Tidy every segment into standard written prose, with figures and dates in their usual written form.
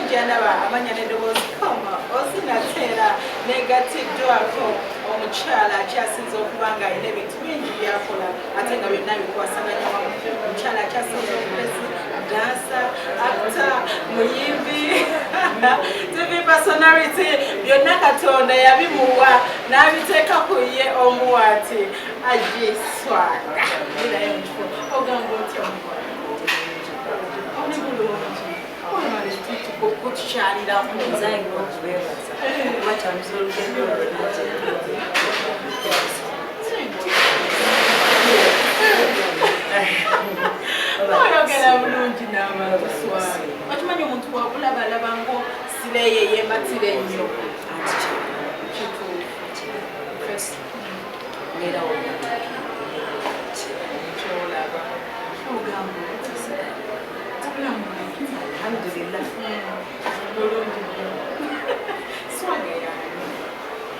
Janaba, Amanya Dose, come, Osinatera, Negatiduako, Omuchala, Chassis of Wanga, in between Yakola, I think I will now request Muchala Chassis of dancer, actor, Muyimbi, TV personality, you're not at all, they have been more. Now we take up a year or more. I just swag. Oh, don't go to put Charlie down. What I'm so Much money to walk Labango, Silay, Matile, first made out Alhamdulillah.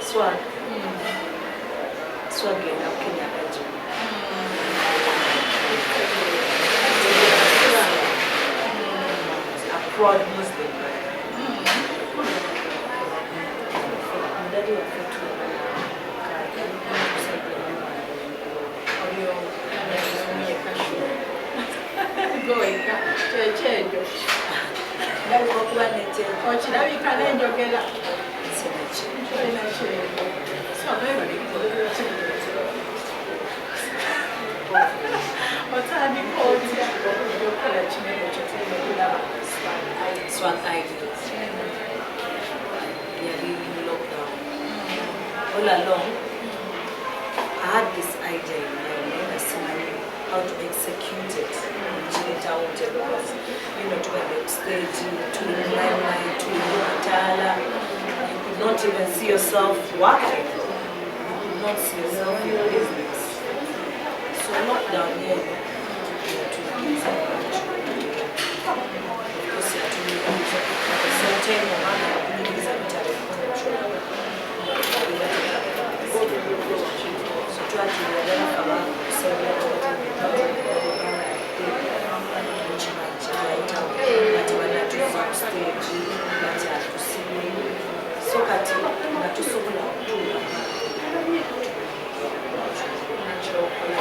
Swag. Swag in Kenya. Proud Muslim. Swag ideas. Yeah, we lockdown. All along, I had this idea in my mind how to execute it. Because, you know, to an stage, to limelight, to Matala, you could not even see yourself working. You could not see yourself in your business. So lockdown, yeah,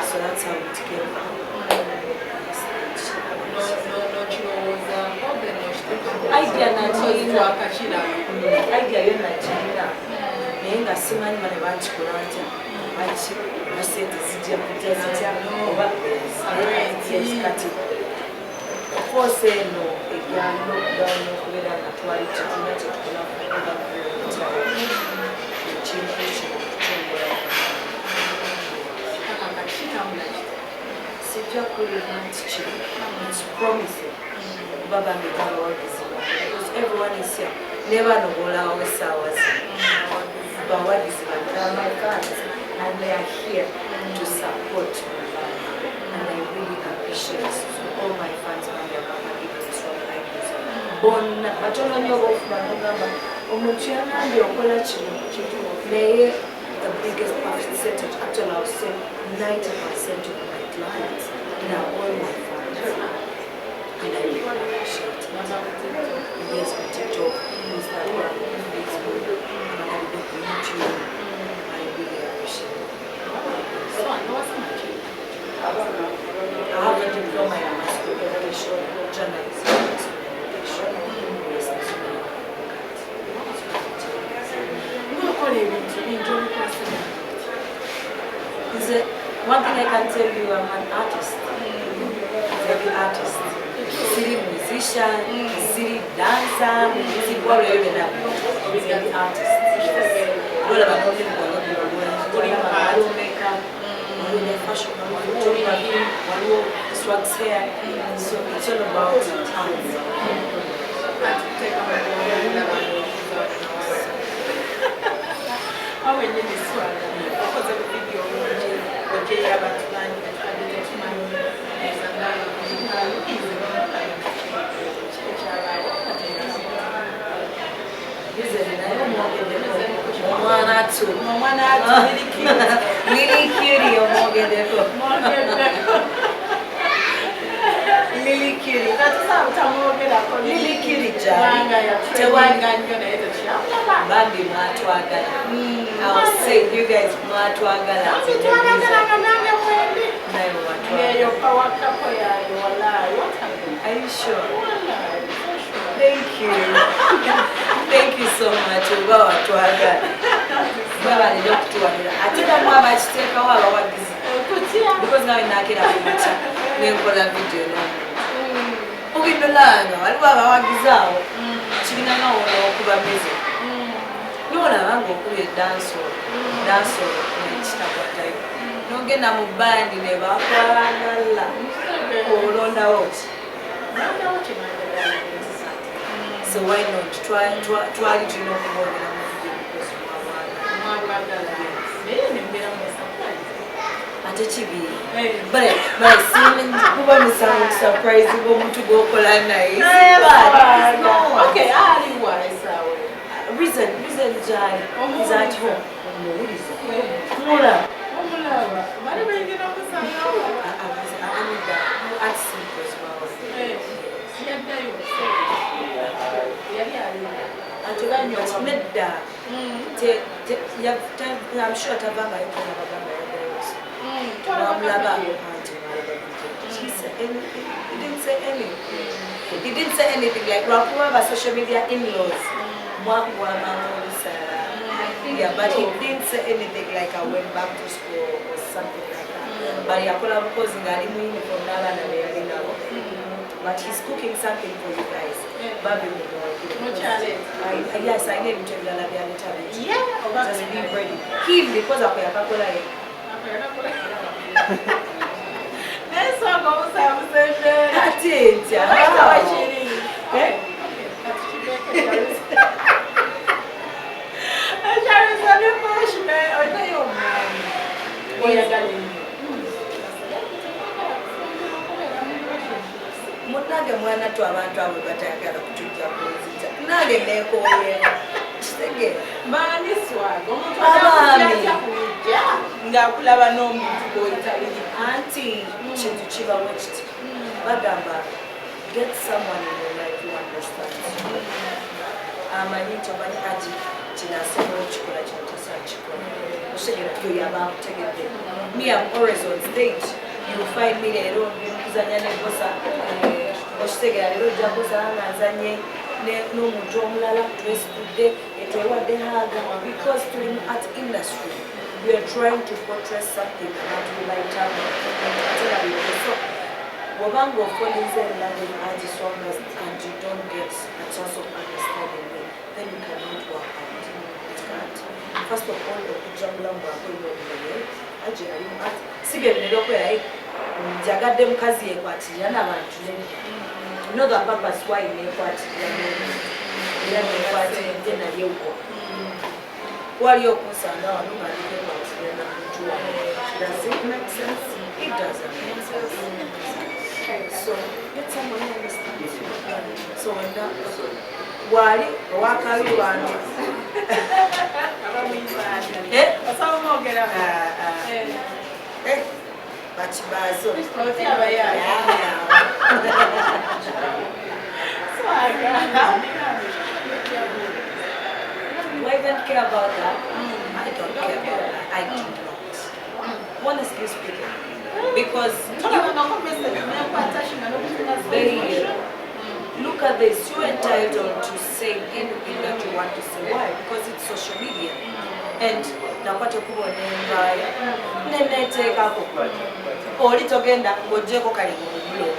so that's how it came. Idea na china. Idea yo na china. Nenga simani mane bachi kuranja. Bachi basete zijja kujazija oba kati. Force no egano down kubera na twali chakuna chakula kuba it's promising. Baba because everyone is here. Never know hours. But what is my fans and they are here to support me. And I really appreciate all my fans and their mama even so like this. Bon, but only your Omuchiana and your Kola the biggest percentage, actually I would say 90% of my clients are all my fans. And I really appreciate it. Yes, on TikTok, Instagram, Facebook, and YouTube. I really appreciate it. So, what's my I have a diploma in mass communication, journalism, one thing I can tell you, I'm an artist. Very artist. City musician, city dancer, city warrior, very artist. All about makeup, fashion, photography, swags hair. So it's all about talent. How will you describe because of the video Lily cute. lirikiri lirikiri bambi mwatwagala I was saying you guys mwatwagala are you sure? Thank you. Thank you so much. Uba watwagala baba lero kutwalira ate namwe abakiteekawo abawagizi because nawe nakera kumaca nenkola video nange ogindolanga waliwo abawagizi awo kirina nawola okuba meze nolabanga okuba edansolo nekitakwatayo nogenda mu bandi ne bakwagala olondawo ki so why not twali tulina okubonera mu video because ate kibi but kuba musango surprise omuntu gwokola naye okay reason jai is at home omuwulize mula nedda I'm sure tavanga yokona bagamba he didn't say anything like wakuba social media in-laws yeah, but he didn't say anything like I went back to school or something like that. But yakola because but he's cooking something for you guys. Baby, yes, I need to tell you. Yeah, just be ready. Him because of yakola. That's what I'm saying. That's it. Mutange mwana tu abantu abo batayagala kutujja kuzita nange nekoye kitege mani swago omuntu ajja kujja ng'akulaba n'omuntu gw'oyitabiri anti kintu kibawo kiti bagamba get someone in your life who understands amanyi nti omanyi ati kinasemba okikola kino tasakikola otegera yoyaba akutegedde me I'm always on stage you find me leero nkuzanya negosa okitegera leero ojja kuzala nga nzanye n'omuntu omulala twesitudde etwewadde haga because tuli mu art industry we are trying to portray something that we like to so wobanga ofolinze language artist and you don't get a chance of understanding me then you cannot work out. It can't. First of all okujjangula mbwakoyo obumenye aje ali mu art sigenera okwerayo njagadde mukazi yekwatirira n'abantu you know the purpose why nekwatirira era nekwatirira nalyewuko waliyo okusanga wano ngalikekwatirira namuntu does it make sense? It doesn't make sense. So get someone who understands you. So when that wali wakabi wange bakibazo do I even care about that? I don't care about that. I do not. Honestly speaking. Because look at this, you're entitled to say anything that you want to say. Why? Because it's social media. And nakwate kubonenga neneteka ko oli togenda ngojeko kali mu blog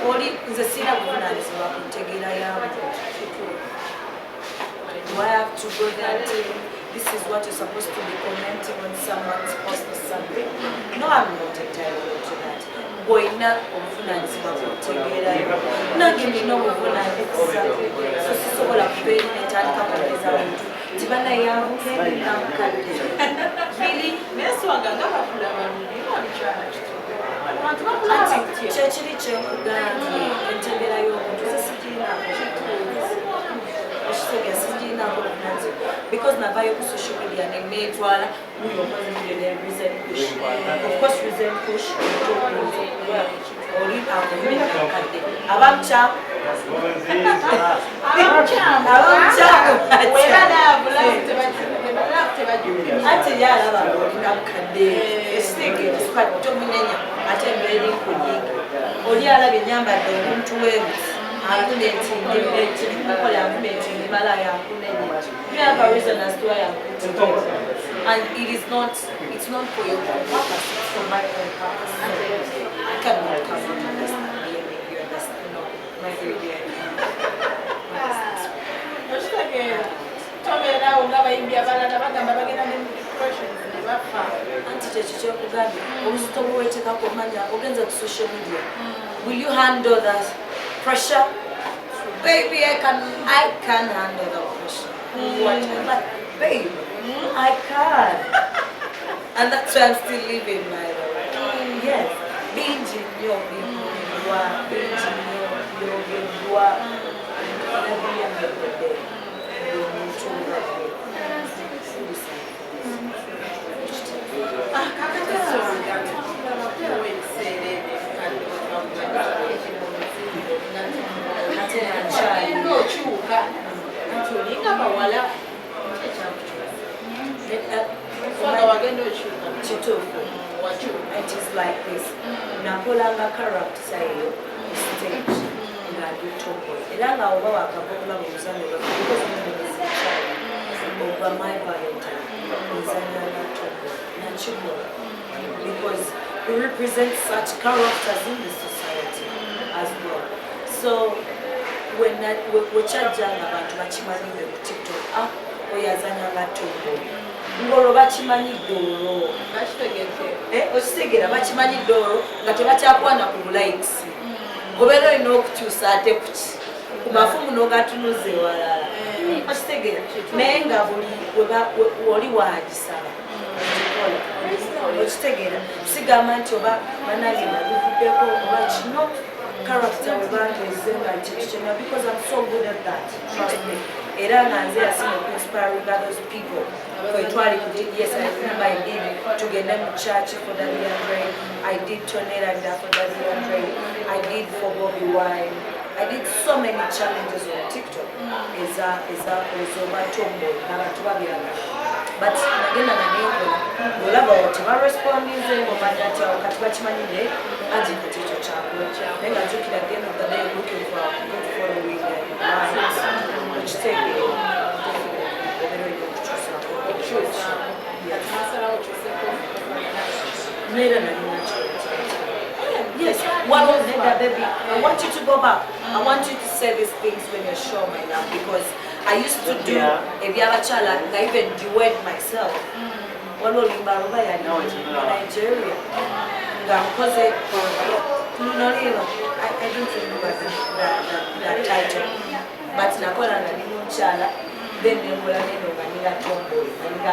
oli nze sina kuvunaanyizibwa ku ntegeera yaabwe. Do I have to go there and tell you this is what you're supposed to be commenting when someone's posting something? No, I'm not entitled to that. Boina obuvunaanyizibwa ku ntegeera yo nange nina obuvunaanyizibwa so sisobola kubeera netandika kuweereza muntu nti banayabuke namukadde bili neswaga nga bakulaba lulina olukyala kituufu kyekiri kyekugambye entegeera y'omuntu zisigirinako okitegera sigirinako obuvunaanyizibwa because suppose navayo ku social media neetwala muyo okozire reason push. Of course reason push oli akumina kakadde abamcha ate yalaba olina mukadde ekitegeera tomunenya ate embeera enkuyingi oli alaba enyambadde omuntu weerusi akune ekirimukola akune ekimibala yakunenya. You have a reason as to why I'm putting it. And it's not for your own purpose, it's for my own purpose. I cannot come and understand me and make you understand. No, my dear dear. Anti kyekyo kyokugambye obuzito bweweetekako omanya ogenza ku social media. Will you handle that pressure? Baby, I can handle the pressure. Whatever. Babe, I can. And that's why I'm still living my life. Yes. Binge your it is like this. Napolanga character sayo stage nga dutobo. Elanga oba wakapokula muzano because I'm a child over my Valentine. Muzano na tobo na chubo because we represent such characters in the society as well. So when we charge abantu bachimanyi ku TikTok oyazanya nga tobo ngolo bachimanyi dolo okitegeera bachimanyi dolo nga tebakyakwana ku likes obeera olina okukyusa ate kuki ku mafumu n'ogatunuza ewalala okitegeera naye nga buli oli waagisaba okitegeera sigamba nti oba banange nabivuddeko oba kino character we banteeze nga ntikikyona because I'm so good at that, trust me. Era nga nze yasinga inspiring others people. Twali yes, I remember I did tugenda mu church for the Andre. I did Tornado for the Andre. I did for Bobby Wine. I did so many challenges on TikTok. Ezoba tombo n'abantu babiraba. But nagenda nanenkola olaba oti barespondinze omanya nti awo kati bakimanyire anti kati ekyo kyakula naye nga jjukira at the end of the day looking for a good following okitegeera obeera olina okukyusaako neera nalina yes, one of them, baby. I want you to go back. I want you to say these things when you're sure, my love, because I used to do ebyabachala, and I even duet myself. One of them, Nigeria. Because I don't remember that title. But Nakola and Chala, then they were in a tomboy, and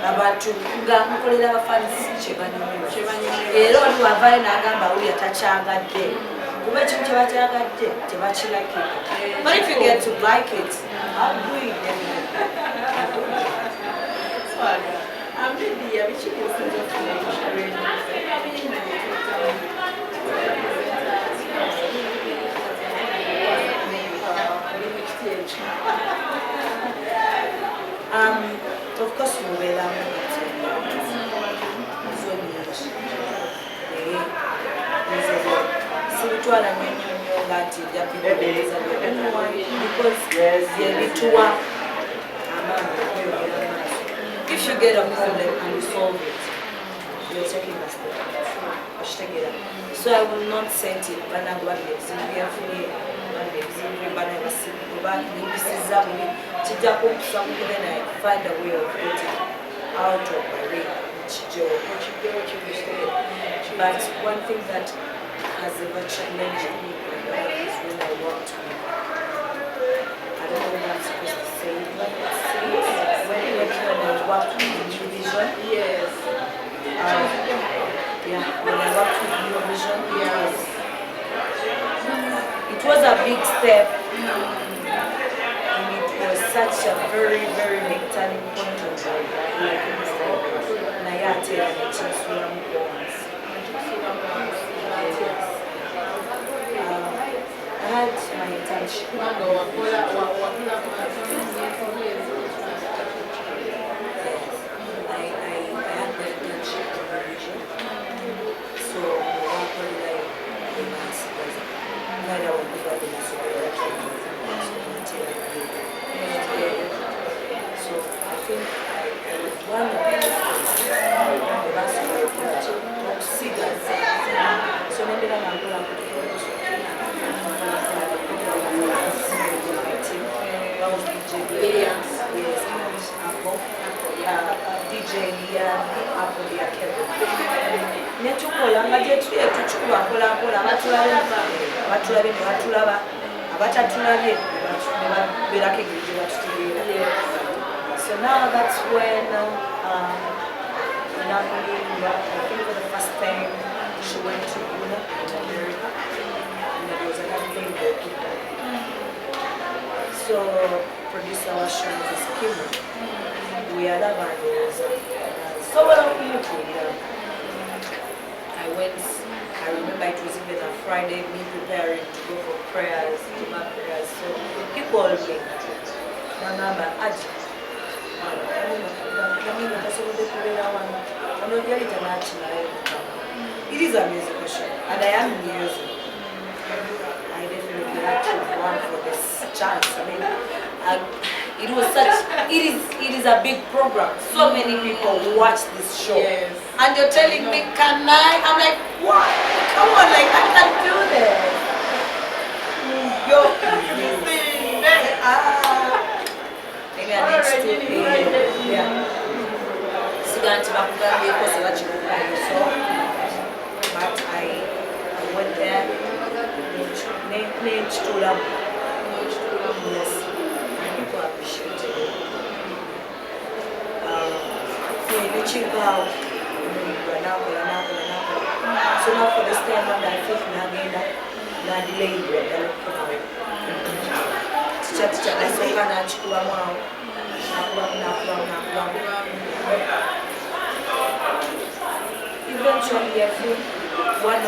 abantu nga mukolera abafanisi kyebanyimirwa era oli wavayo n'agamba uli atacyangadde kuba ekintu kyebakyagadde tebakirako but if you get to like it I'll do it of course you will if you get a problem and you solve it, you're taking a step. So I will not send it but I will then I find a way of getting out of my way. But one thing that has ever challenged me is when I walked with, I don't know what I'm supposed to say, but when I worked with New Vision, yes. When I worked with New Vision, yes. It was a big step. And it was such such a very, very big turning point of my life. Nayate and the Chisura Mukons. I had my internship. I had the internship in the region. So so I think one of the last top seekers. So maybe I'm going to DJ Lian Apple ya Kevin. Netukola nga gyetuye tukulakola abatulabe ne batulaba abatatulabye ne babeerako engeri gye batutegeera. So now that's when Natalie, I think for the first time she went to Ghana in America, and there was another thing that so producer was showing this film. We are so I went, I remember it was even a Friday, me preparing to go for prayers, to my prayers. So he called me. It is a musical show, and I am music. I definitely had to run for this chance. I mean, it was such. It is a big program. So many people watch this show, yes. And you're telling me, can I? I'm like, what? Come on, like I can't do this. But I went there. Yes, people appreciated it. Reaching out. So now for this time, I feel na delay eventually, I think one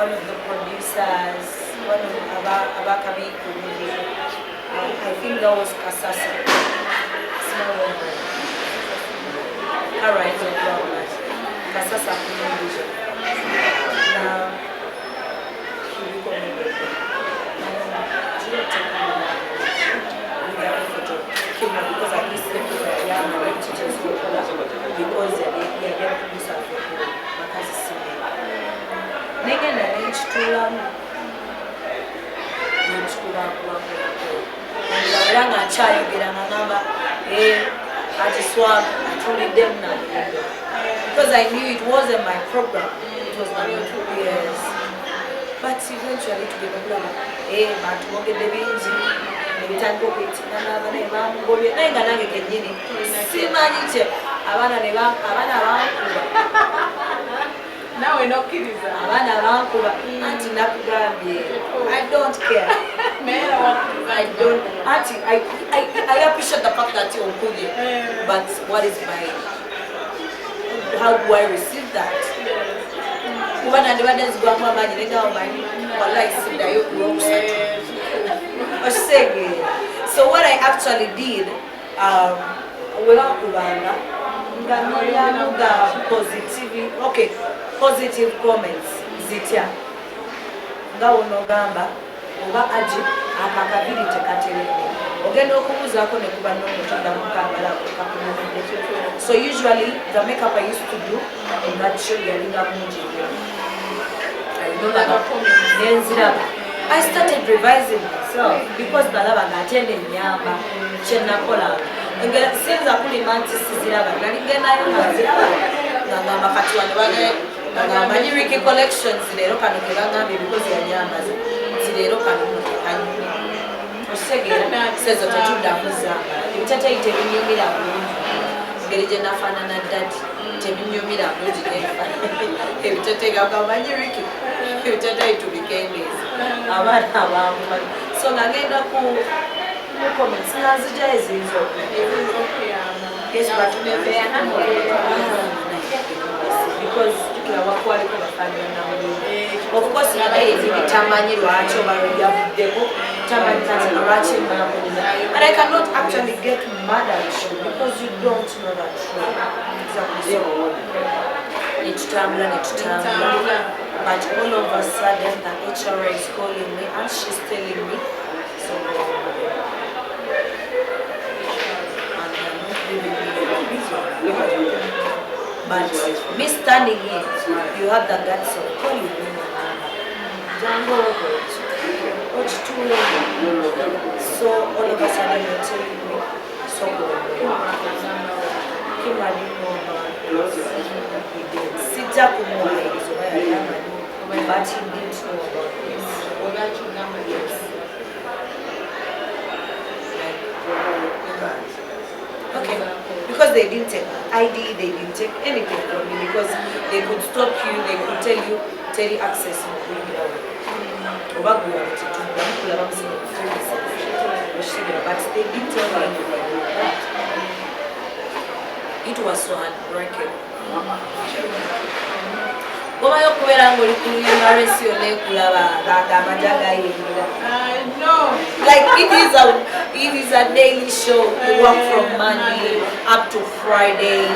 of the producers, one of Abakami, I think that was Kasasa. Small woman. Alright, no problem. Kasasa Communication. Now, he recommended because at least the people are young and teachers because they are producers for Makasi. Nega na nchi tulam Nanga chayo giranga namba ati swag atuli them na because I knew it wasn't my program. It was my 2 years. But eventually to get a blama but moge debinji nibitango kwitina nabane bamugobye nenga nange kenyini simanyi kye abana bankuba nawe nokkiriza abana bankuba anti nakugambye I don't care. I don't I appreciate the fact that you're good, but what is my, how do I receive that? So what I actually did, positive comments zitya ngawo nogamba oba aji akakabiri tekatereke ogenda okubuzaako ne kuba n'omutunda mukambala akakumumide. So usually the makeup I used to do in that show yalinga mungi I remember nenziraba I started revising myself because nalaba ng'atende ennyamba kye nakolanga sinza kulima nti siziraba nalingenayo ngaziraba ngamba kati wano mawulire collections leero kano kebagambe because yanyambaza nti leero kano osegera sezo tetuddamuza ebitateyi tebinyumira bulungi ngeri gye nafaanana ddadi tebinyumira bulungi ebitateyi mawulire ebitateyi tubikendeeza abaana abamu so ngagenda ku no comments. Yes, but because of course, and I cannot actually get mad at you because you don't know that truth. Each time, but all of a sudden the HRA is calling me and she's telling me so. But me standing here, you have the guts of calling me. So all of a sudden you're telling me, so Sita Kumwa is where I am, but he didn't know about this. Okay, because they didn't take ID, they didn't take anything from me because they could stop you, they could tell you access. But they didn't tell me anything. It was so heartbreaking. No. Like it is a daily show. You work from Monday up to Friday.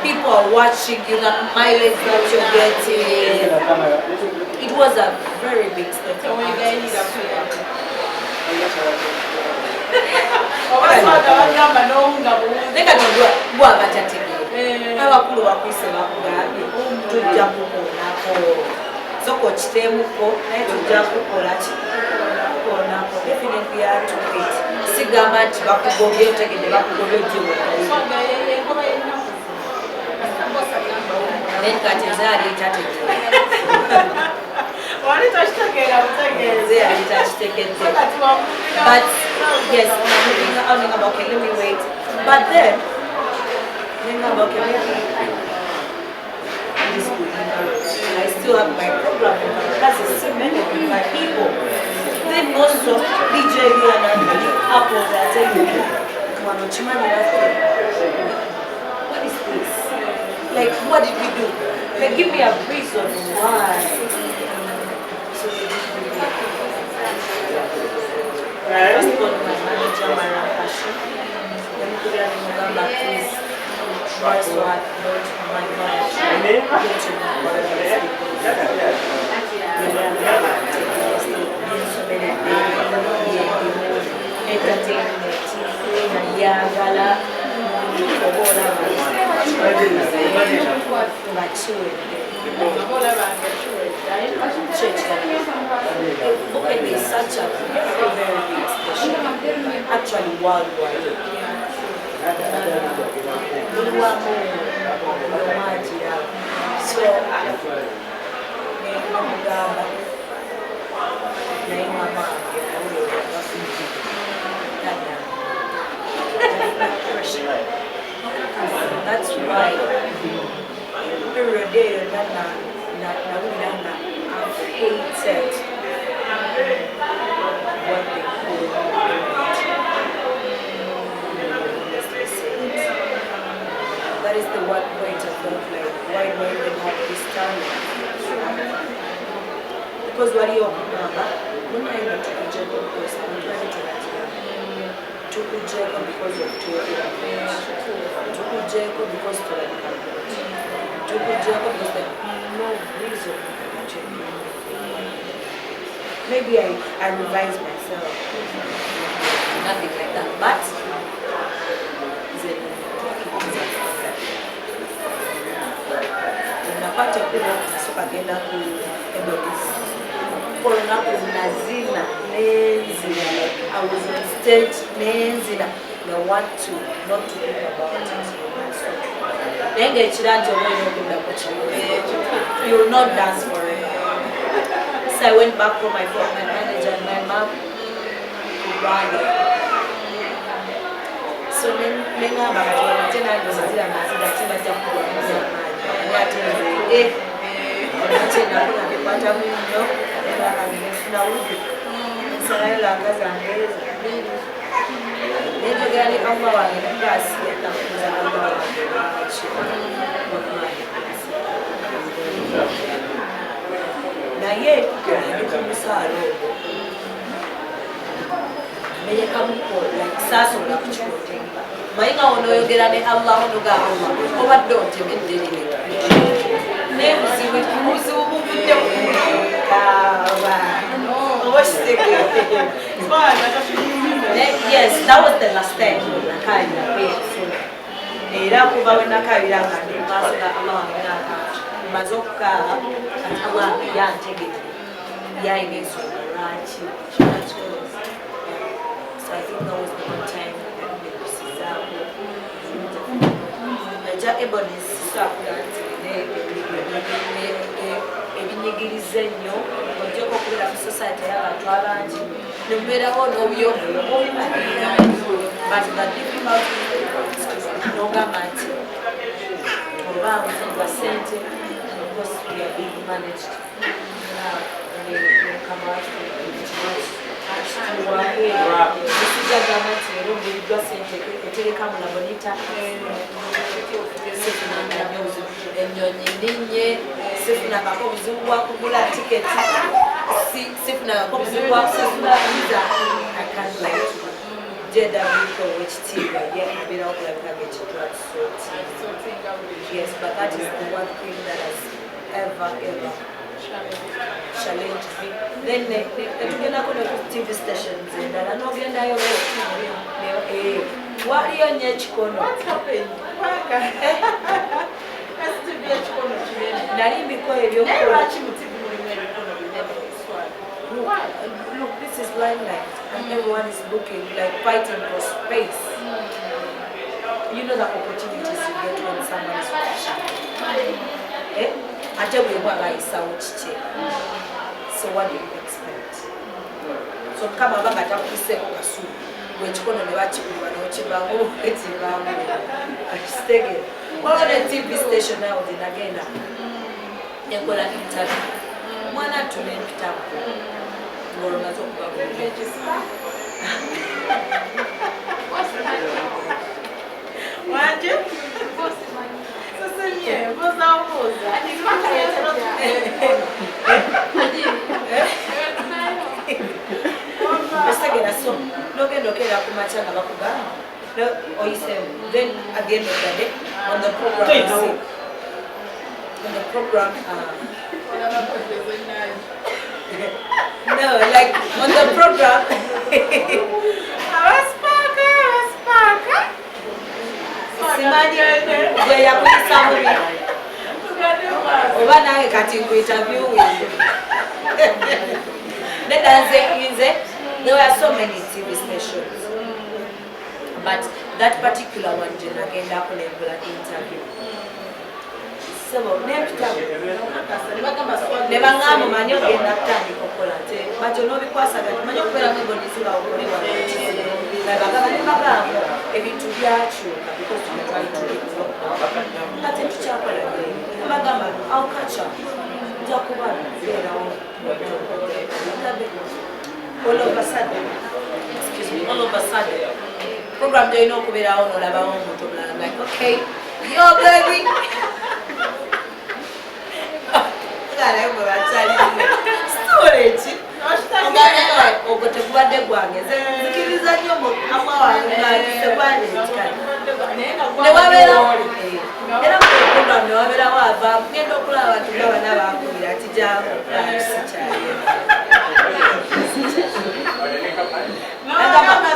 People are watching you, that mileage that you're getting. It was a very big step. Definitely are to it. Sigamat bakugobye tegede bakugobye jiwo. Then katezari tatete. Wani tashtakera utegeze. But yes, I'm thinking about okay, let me wait. But then I still have my program because it's so many people. Then also DJ and Apple are telling me, what is this? Like, what did we do? Like, give me a reason why. So I just told my manager, my passion. Let me put it in November, please. Try so hard to my manager. Bukene is such a very big station, actually worldwide. So that's why period I've hated what they call that is the one point I felt like why do I even have this time? Because what you when I went to Jacob because I'm trying to took Jacob because of Jacob because of Jacob because there's no reason to change. Maybe I revised myself. Nothing like that. But napata kuna soka genda ku Ebobis. Corona kunazina nenzina. I was on stage nenzina. I want to not to think about it. You will not dance for it. So I went back for my phone, my manager and my mom. So then ne Allah wange nasiya takuza Allah wange naye ndi ku musaalo ogwo menyekamukola saasobola kukikotenga maye nga onooyogera ne Allah onoga Allah obadde otemedderire n'ebuzibu buvudde yes, that was the last time nakayira era kuva we nakayira nga ndi maaso ga Allah wange maze okukaaba kati Allah yantegete yayina ensonga lwaki. So I think that was the one time ja Ebonis ebinyigiriza ennyo ojjako okubeera mu society y'abantu abangi nemubeerawo n'obuyoboyo but the difficulty n'ogamba nti oba nfunga ssente because we are being managed mukama ekijagamba nti leero mbuliddwa ssente etereka mu labonita ennyonyi ndinnye sifunangako obuzibu bwa kugula tiketi sifunangako obuzibu bwa kusasula visa akanlike jedabiko wekitiibwa yekubeerawo okulabika ng'ekitwakisooti. Yes, but that is the one thing that has ever challenged me. Then netugendako ne TV stations endala n'ogendayo waliyo nnyo ekikono nali mbiko ebyokukola. Look, this is limelight and everyone is looking, like fighting for space. You know the opportunities you get when someone is watching. Ate bwebwabayisawo kiki. So what do you expect? So kama banga takuliseeko kasuulu wekikono ne bakikuba n'okibaamu ekibaamu akitegere. Waliwo ne TV station awo gye nagenda nekola interview omwana atuna empitamu ng'olumaze okuba wanje esegera so n'ogenda okeera ku makya nga bakugamba oyisemu. Then at the end of the day on the program no, like on the program simanyi gye yakuyisa mubi oba nange kati nkuinterviewing nedda nze there were so many TV stations but that particular one gye nagendako nengula interview ne baŋŋamba manyi ogenda kutandika okukola nti bakyo n'obikwasaganya manyi okubeeramu embonezibwa okolebagamba ne bagamba ebintu byakyuka kati tukyakola bagamba awukaca nja kuba beerawo all of a sudden program gyolina okubeerawo n'olabawo omuntu omulala like okay yo baby storage ogwo tegubadde gwange nzikiriza nnyo amwa wangenewabeerawo era muprogram newabeerawo avaamu genda okulaba abantu nga bana bakulira ati jangu sikyayo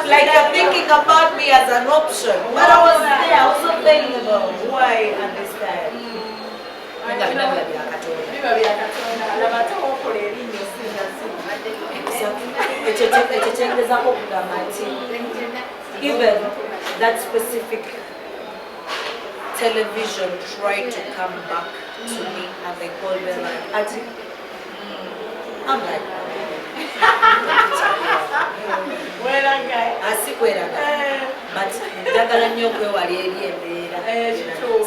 like you're thinking about me as an option but I was there, I was available. Why understand? Even that specific television tried to come back to me and they called me like, Ati, I'm like, but njagala nnyo okwewala eri embeera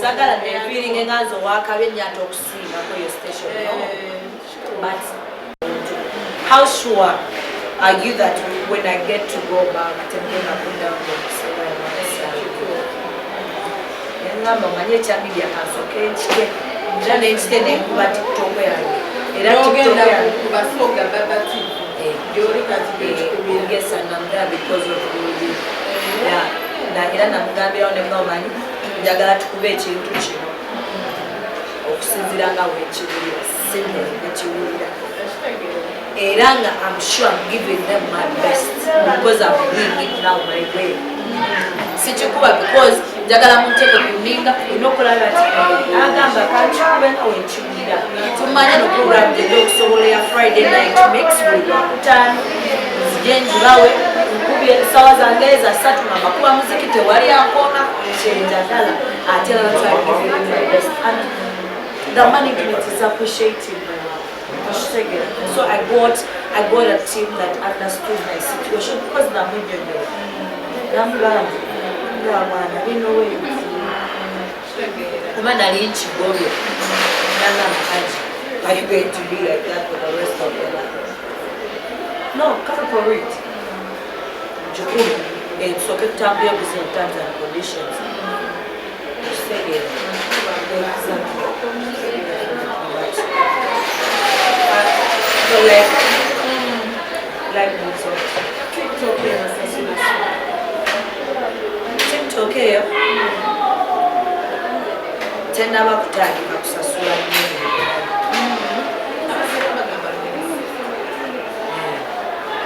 sagala nefiiringa enganza owakabe nnyata okusiibako yo station but how sure are you that when I get to go back, I'm going to put down the ngamba manye chamibya kasoke nchike njane nchite nekuba TikTok yange era TikTok yange kubasoga babati yori kati yes and I'm there because of the yeah na era namugambira one mmanyi njagala tukube ekintu kino okusinziira nga wekiwulira simple wekiwulira era nga I'm sure I'm giving them my best because I'm doing it now my way sichikuba because njagala munteko kuninga inokulaba ati agamba kanchikube nga wekiwulira tumanya no program gye okusobola ya Friday night mix with wakutano zijenjulawe nkubye sawa zange za 3 mama kuba muziki tewali akona kyenjagala ate la try to give it my best and the management is appreciating so I got a team that understood my situation because na munyondo namugamba ngabana bino we kuma nali nchigobyo nanga mkaji are you going to be like that for the rest of your life? No, come for it. Jukuru, it's okay to have your business terms and conditions. You say it. So like what's up? TikTok here. TikTok here. Tena bakutandika kusasula nnyo.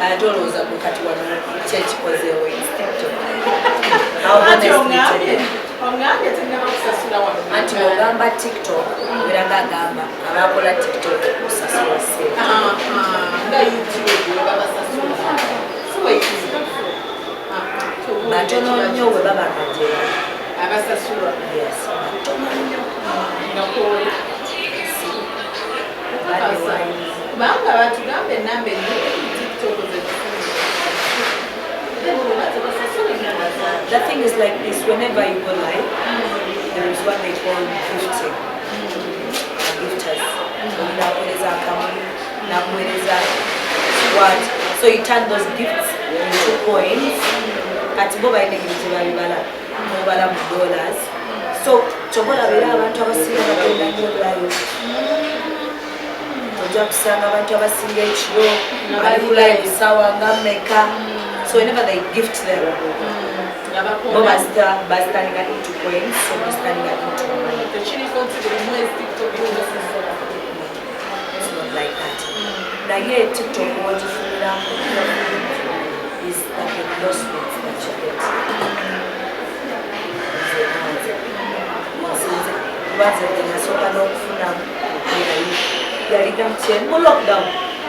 Atolooza kati wano kyekikozeewo TikTok. Anti ogamba TikTok era ngagamba abakola TikTok kusasula ssente. Batono nnyo bwe baba kajeera. Abasasula. Yes. Batono nnyo. Kubanga batugambe enamba TikTok the thing is like this, whenever you go live, there is what they call gifting. Gifters. What? So you turn those gifts into coins. At Boba in the $dollars. So chokola bera abantu abasinga bagenda live. Ojja kusanga abantu abasinga ekiro ali live sawa nga mmeka. So whenever they gift them, Boba standing into coins, so we're standing into money. The chili is TikTok. It's not like that. Now here TikTok, what you feel is like a endorsement that you get. Lockdown.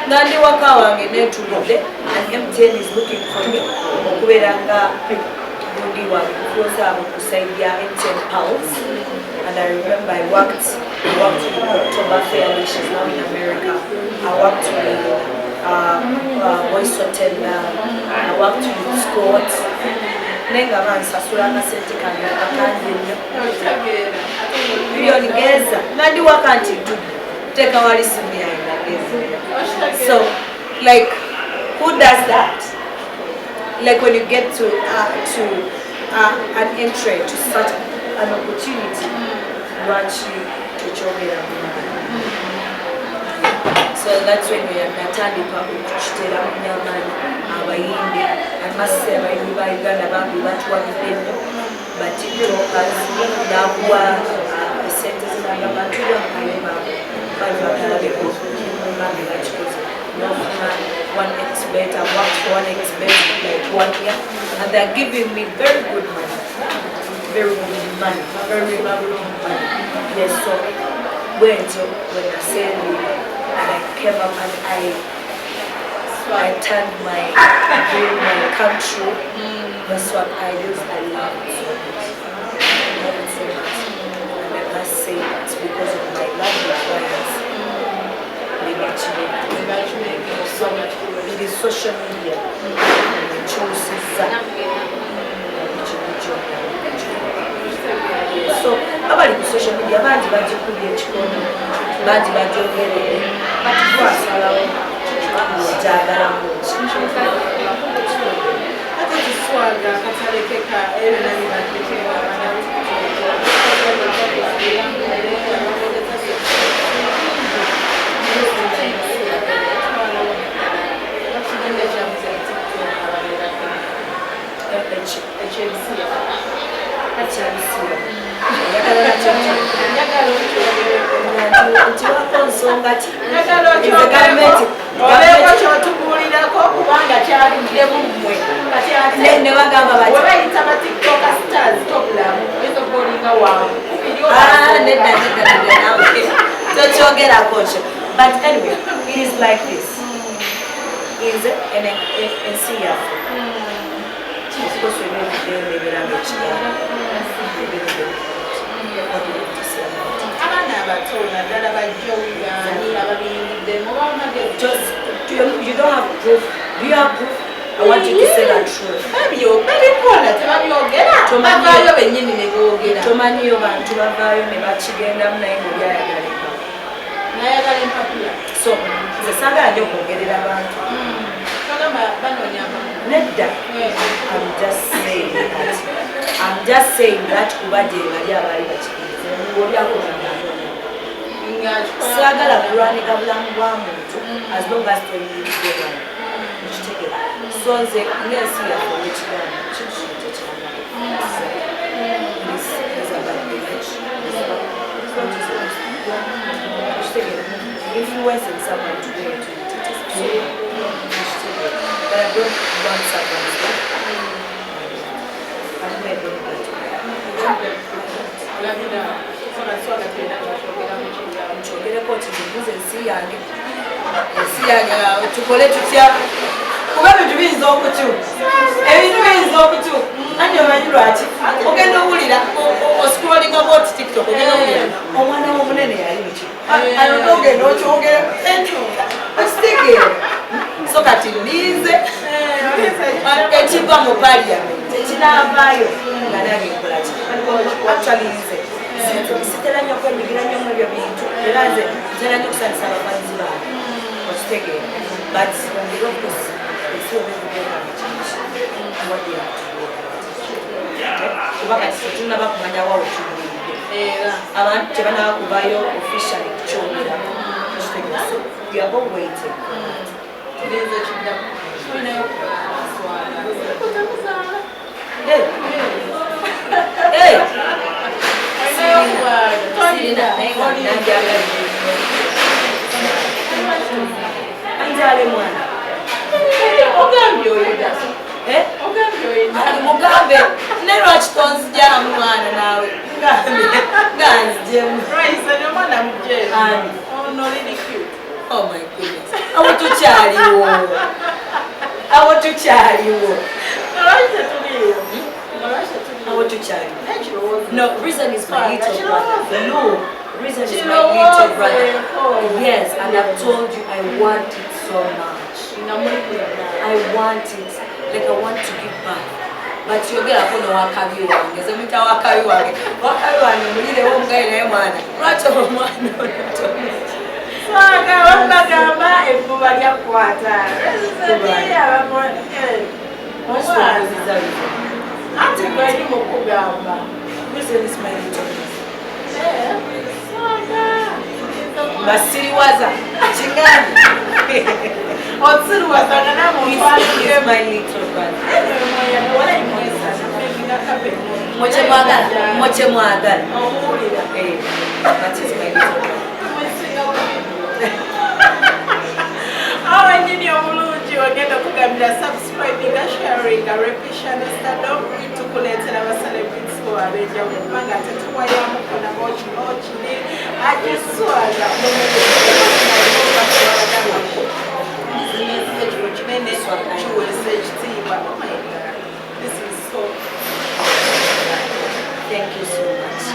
Nandi waka wange netuludde and MTN is looking for me okuberanga bundi wange kukozaabo kusaidia MTN Pulse. And I remember I worked with October Fairly, she's now in America. I worked with Voice Hotel, I worked with Scott. Nenga bansasula akasente kange akangi nnyo. Milioni geza. Nandi waka nti teka wali simu yange geza. So, like, who does that? Like when you get to an entry to such an opportunity, you actually to join it. So that's when we are Natali Pabu Chitera Nyamani, Abayindi, and Master Uganda Bambi, what one thing, but TikTokers, Nabua, the centers in Ayamatua, one expert, I worked for one expert like 1 year, and they're giving me very good money, very good money. Yes, so when I said and I came up and I turned my dream, my come true. That's what I do. I love it so much. I love it so much. And I must say it's because of my lovely clients. So it is social media. So abali ku social media bangi bagikubye ekikono bangi bajogerere bati twasalawo jagala mungi swaga katalekeka era nani batekeka kyotubulirako kubanga kyalidemu mmwe ne bagamba webayita batiktoka stars tobulamu ezobolinga wawe nedda tokyogerako kyo. But anyway, it is like this. Is ensi yaffe ekikoso ebyebigendeberamu ekigambo abaana abato naddala bajjowigani ababiyingiddemu bamagezi you don't have proof. Do you have proof? I want you to say that truth. babikola tebabyogera bavaayo bennyini ne boogera tomanyiyo bantu bavaayo ne bakigendamu naye ngaobyayagalika nayagala empapula so nze saagala nyo okwogerera abantu togamba banoonya nedda I'm just saying that kuba gye bali abaali bakikiriza olyako saagala kulwanika bulamu bwa muntu as long as toyiriddemu ekitegeera so nze ng'ensi yaffe olw'ekigambo kimu influencing someone to go into it. But I don't want someone to do nchogereko kizibuze ensi yange tukole tutya kuba ebintu biyinza okukyuka anye omanyi lwaki ogenda owulira oscrollinga bot tiktok ogenda owulira omwana w'omunene yali muki alona ogenda okyogera okitegeera so kati liize ekiva mu parliament ekinaavaayo nga nange nkolaki actualize sitera nnyo okwenyigira nnyo mu ebyo bintu era nze ntera nnyo okusanisa abafanzi bange okitegeera but obviously esi obekugenda mukiiki kuba kati tetunaba kumanya wawe tubuulidde abantu tebanaba kubayo official kukyogeramu ekitegeeso yaba waiting anjale mwana ogambye oyida mugambe ne lwaki tonzijjamu mwana naawe nga nzijemu omwana mujeeri ani ono liri cute. Oh my goodness. Awo tukyaliwo. Awo tukyaliwo. Awo tukyaliwo. No, reason is my little brother. No, reason is my little brother. Yes, and I've told you I want it so much. I want it. Like I want to give back. But yogera ko no wakabi wange. Ze mita wakabi wange. Wakabi wange mulire wo mugaire naye mwana. Lwaki omwana ono? Swaga wabagamba ebbuba lyakwata. Ate gwali mukugamba. Reason is my little basiriwaza kingani otsiruwaza na is my little brother. Moche mwagala. That is my little brother. Awa nyini omulungi ogenda kugambira subscribinga sharinga repishana stardom tukuleetera abacelebrities ko ab'enjawulo kubanga ate tuwayamuko nabo kino agiswaga ekiro kinene kiweesa ekitiibwa. Oh my God, this is so thank you so much.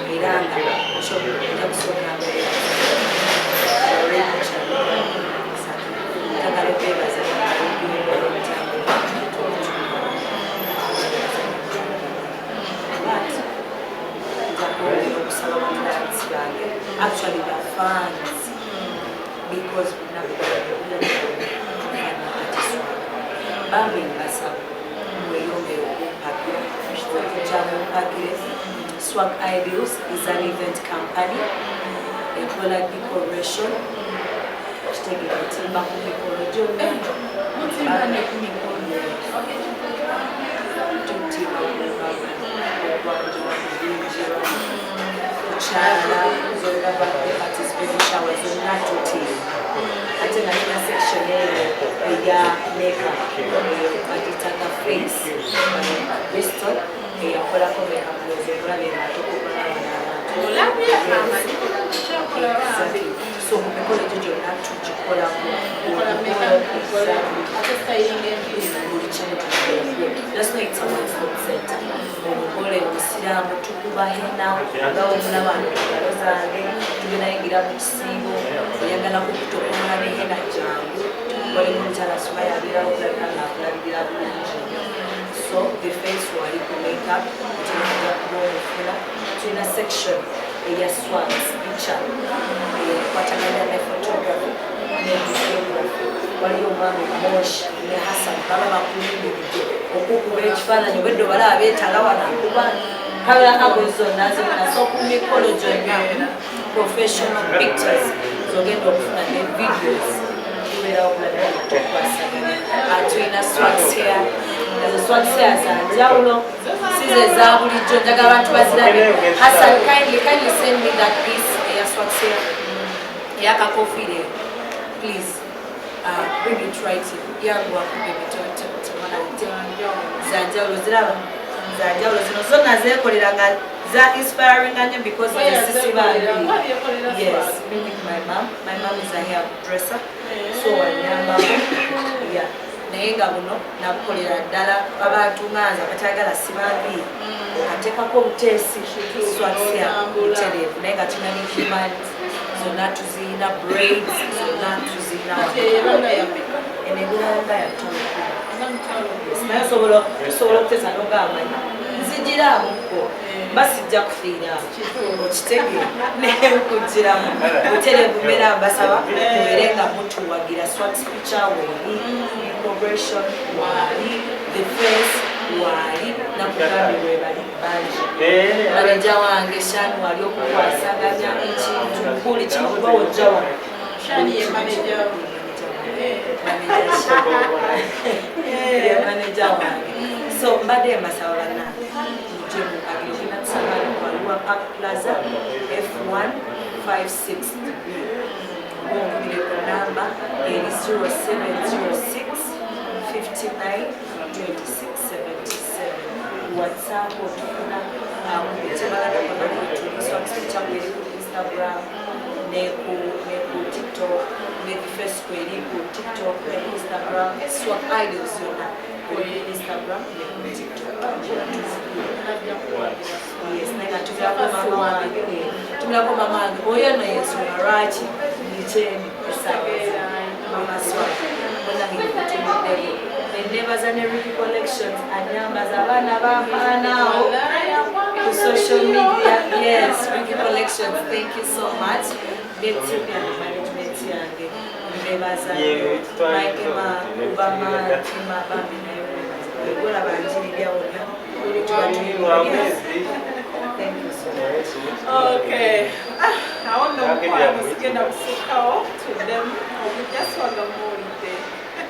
Miranda, actually the fans because we Swag Ideals is an event company. Ekola decoration. Kitegeka timba ku mikolo gyonna. Kukyala zonna birthday parties, baby showers zonna tutimba. Ate nga tulina section eya makeup bagiyitanga face Bristol eyakolako makeup nozomulabe ngatokokola so mu mikolo egyo gyonna tugikolako just like someone's home center omugole omusiraamu tukuba hena nga omulaba ngalo zange tugenayingira mu kisiibo oyagala kukutokola ne hena jangu oli mukyala suba yabirawo kulabira ngaakulabirira bulungi so the face wali ku makeup tunaja kuba omufula tulina section eya swags picture kwataganya ne photography ne videography waliyo omwami moshi ne Hassan baba bakulindiridde okukuba ekifaananyi obwedde balaba beetala wanakuba kamera kago zonna zonna so ku mikolo gyonna professional pictures zogenda okufuna ne videos tubeerawo kulabira tokwasaganya tulina swags here ezo swags here zanjawulo size eza bulijjo njagala abantu bazirabe Hassan kindly send me that piece eya swags here eyakakofiire please bring it right yagwa baby zanjawulo ziraba zanjawulo zino zonna zeekoleranga za inspiring nnyo because sisi babiri yes my mom is a hairdresser so wanyamba yeah naye nga buno nabukolera ddala abantu nganza batayagala sibambi okateekako obuteesi swatsia butereevu naye nga tulina ne human zonna tuziyina braids zonna tuziyina enegulanga naye tusobola okuteesa nogaamanya nzigiramuko basijja kufiira okitege nekugiramu butereevu mbeera mbasaba mubeere nga mutuwagira swat picture wali incorporation wali the face wali nakugambi lwe bali bangi manaja wange shani wali okukwasaganya ekintu buli kimuba ojjawa manaja wange so mbadde mbasaba bannange mujemu agirina tusangane kwaliwa Park Plaza F1 563 omubire ku namba eri 0706 59 2677 WhatsApp otufuna kutebaladakonakutuliswakisikyagweri ku Instagram ne ku TikTok ne Facebook eri ku TikTok ne Instagram Swag Ideals yonna kuri Instagram ne ku TikTok yes nenga tumulako mama wange oyo no yesu maraki nikyeni esawa mama Swag nebaza ne Ricky Collections anyambaza abaana bampanaawo ku social media yes Ricky Collections thank you so much betim yange management yange nebaza Maikema Obama tima bambi nayo egola banjirira wonna thank you so much okay I want to know why I was going to sit out to them just for the morning.